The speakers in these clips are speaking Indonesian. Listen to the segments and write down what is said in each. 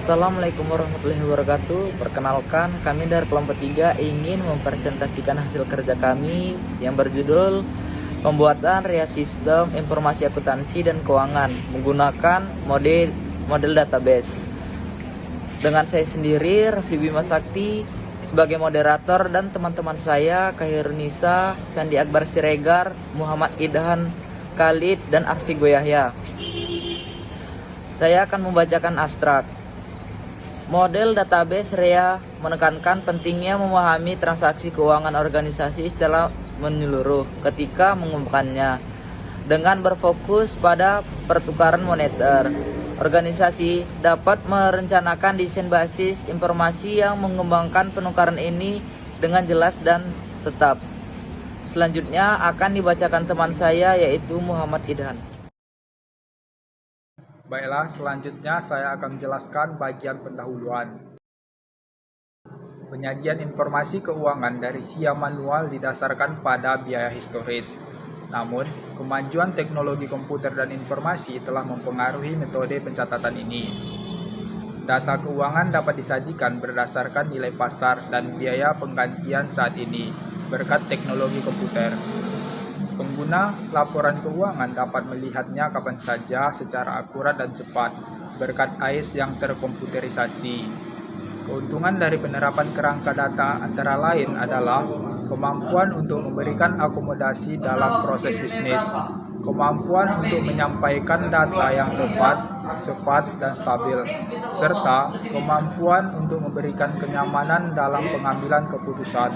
Assalamualaikum warahmatullahi wabarakatuh. Perkenalkan, kami dari kelompok 3 ingin mempresentasikan hasil kerja kami yang berjudul pembuatan rea sistem informasi akuntansi dan keuangan menggunakan model database. Dengan saya sendiri, Raffi Bima Sakti, sebagai moderator, dan teman-teman saya Khairunisa, Sandi Akbar Siregar, Muhammad Idhan Khalid, dan Arfi Goyahya. Saya akan membacakan abstrak. Model database REA menekankan pentingnya memahami transaksi keuangan organisasi secara menyeluruh ketika mengembangkannya. Dengan berfokus pada pertukaran moneter, organisasi dapat merencanakan desain basis informasi yang mengembangkan penukaran ini dengan jelas dan tetap. Selanjutnya akan dibacakan teman saya, yaitu Muhammad Idhan. Baiklah, selanjutnya saya akan menjelaskan bagian pendahuluan. Penyajian informasi keuangan dari SIA manual didasarkan pada biaya historis. Namun, kemajuan teknologi komputer dan informasi telah mempengaruhi metode pencatatan ini. Data keuangan dapat disajikan berdasarkan nilai pasar dan biaya penggantian saat ini berkat teknologi komputer. Pengguna laporan keuangan dapat melihatnya kapan saja secara akurat dan cepat berkat AIS yang terkomputerisasi. Keuntungan dari penerapan kerangka data antara lain adalah kemampuan untuk memberikan akomodasi dalam proses bisnis, kemampuan untuk menyampaikan data yang tepat, cepat, dan stabil, serta kemampuan untuk memberikan kenyamanan dalam pengambilan keputusan.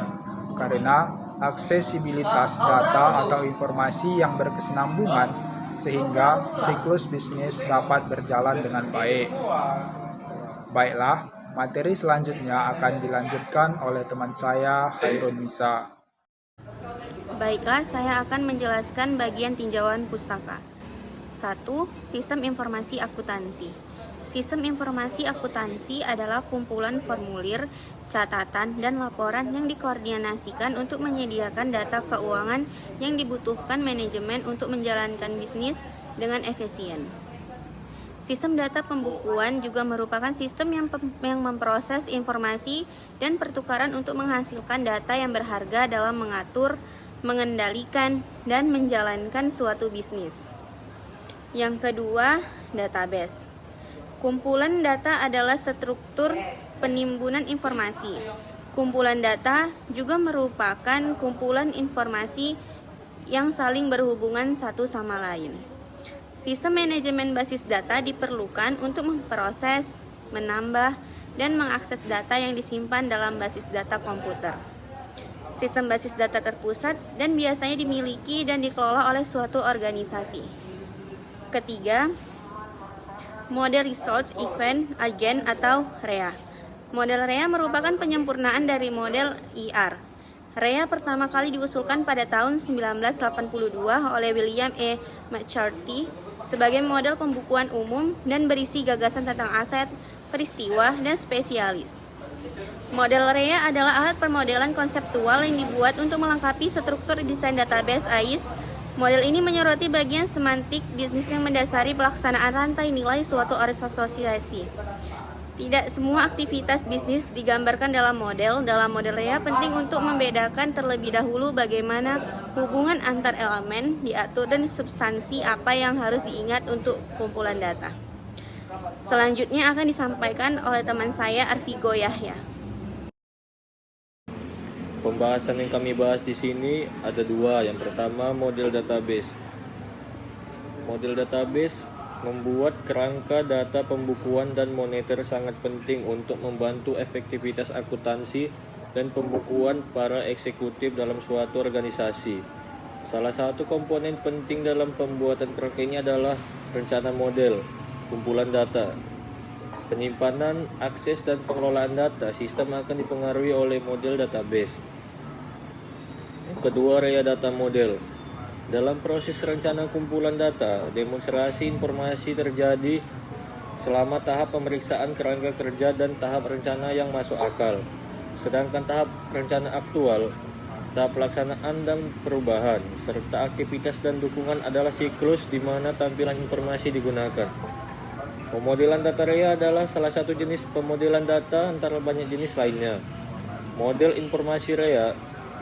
Karena aksesibilitas data atau informasi yang berkesinambungan sehingga siklus bisnis dapat berjalan dengan baik. Baiklah, materi selanjutnya akan dilanjutkan oleh teman saya, Khairunisa. Baiklah, saya akan menjelaskan bagian tinjauan pustaka. 1. Sistem informasi akuntansi. Sistem informasi akuntansi adalah kumpulan formulir, catatan, dan laporan yang dikoordinasikan untuk menyediakan data keuangan yang dibutuhkan manajemen untuk menjalankan bisnis dengan efisien. Sistem data pembukuan juga merupakan sistem yang memproses informasi dan pertukaran untuk menghasilkan data yang berharga dalam mengatur, mengendalikan, dan menjalankan suatu bisnis. Yang kedua, database. Kumpulan data adalah struktur penimbunan informasi. Kumpulan data juga merupakan kumpulan informasi yang saling berhubungan satu sama lain. Sistem manajemen basis data diperlukan untuk memproses, menambah, dan mengakses data yang disimpan dalam basis data komputer. Sistem basis data terpusat dan biasanya dimiliki dan dikelola oleh suatu organisasi. Ketiga, model Results Event Agent atau REA. Model REA merupakan penyempurnaan dari model IR. REA pertama kali diusulkan pada tahun 1982 oleh William E. McCarthy sebagai model pembukuan umum dan berisi gagasan tentang aset, peristiwa, dan spesialis. Model REA adalah alat permodelan konseptual yang dibuat untuk melengkapi struktur desain database AIS. Model ini menyoroti bagian semantik bisnis yang mendasari pelaksanaan rantai nilai suatu asosiasi. Tidak semua aktivitas bisnis digambarkan dalam model. Dalam model REA penting untuk membedakan terlebih dahulu bagaimana hubungan antar elemen diatur dan substansi apa yang harus diingat untuk kumpulan data. Selanjutnya akan disampaikan oleh teman saya Arfi Goyahya. Pembahasan yang kami bahas di sini ada dua. Yang pertama, model database. Model database membuat kerangka data pembukuan dan moneter sangat penting untuk membantu efektivitas akuntansi dan pembukuan para eksekutif dalam suatu organisasi. Salah satu komponen penting dalam pembuatan kerangka ini adalah rencana model, kumpulan data. Penyimpanan, akses, dan pengelolaan data sistem akan dipengaruhi oleh model database. Kedua, REA data model. Dalam proses rencana kumpulan data, demonstrasi informasi terjadi selama tahap pemeriksaan kerangka kerja dan tahap rencana yang masuk akal. Sedangkan tahap rencana aktual, tahap pelaksanaan dan perubahan, serta aktivitas dan dukungan adalah siklus di mana tampilan informasi digunakan. Pemodelan data REA adalah salah satu jenis pemodelan data antara banyak jenis lainnya. Model informasi REA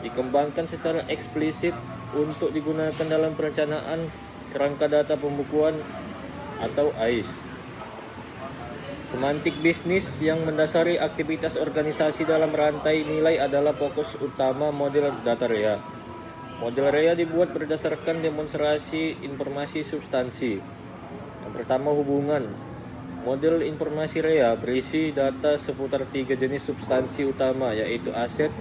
dikembangkan secara eksplisit untuk digunakan dalam perencanaan kerangka data pembukuan atau AIS. Semantik bisnis yang mendasari aktivitas organisasi dalam rantai nilai adalah fokus utama model data REA. Model REA dibuat berdasarkan demonstrasi informasi substansi. Yang pertama, hubungan. Model informasi REA berisi data seputar 3 jenis substansi utama, yaitu aset,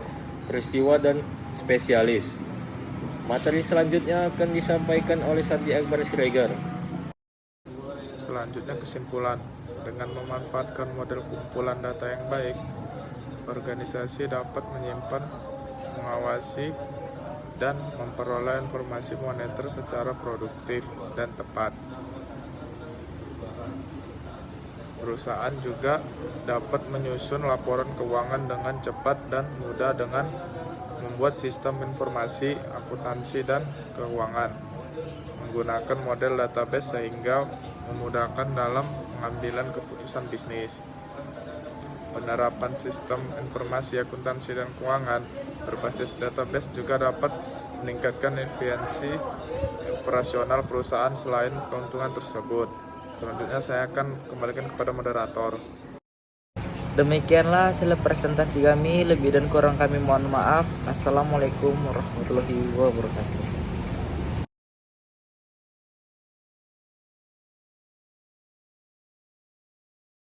peristiwa, dan spesialis. Materi selanjutnya akan disampaikan oleh Santi Akbar Siregar. Selanjutnya kesimpulan. Dengan memanfaatkan model kumpulan data yang baik, organisasi dapat menyimpan, mengawasi, dan memperoleh informasi moneter secara produktif dan tepat. Perusahaan juga dapat menyusun laporan keuangan dengan cepat dan mudah dengan membuat sistem informasi akuntansi dan keuangan, menggunakan model database sehingga memudahkan dalam pengambilan keputusan bisnis. Penerapan sistem informasi akuntansi dan keuangan berbasis database juga dapat meningkatkan efisiensi operasional perusahaan. Selain keuntungan tersebut, selanjutnya saya akan kembalikan kepada moderator. Demikianlah hasil presentasi kami, lebih dan kurang kami mohon maaf. Assalamualaikum warahmatullahi wabarakatuh.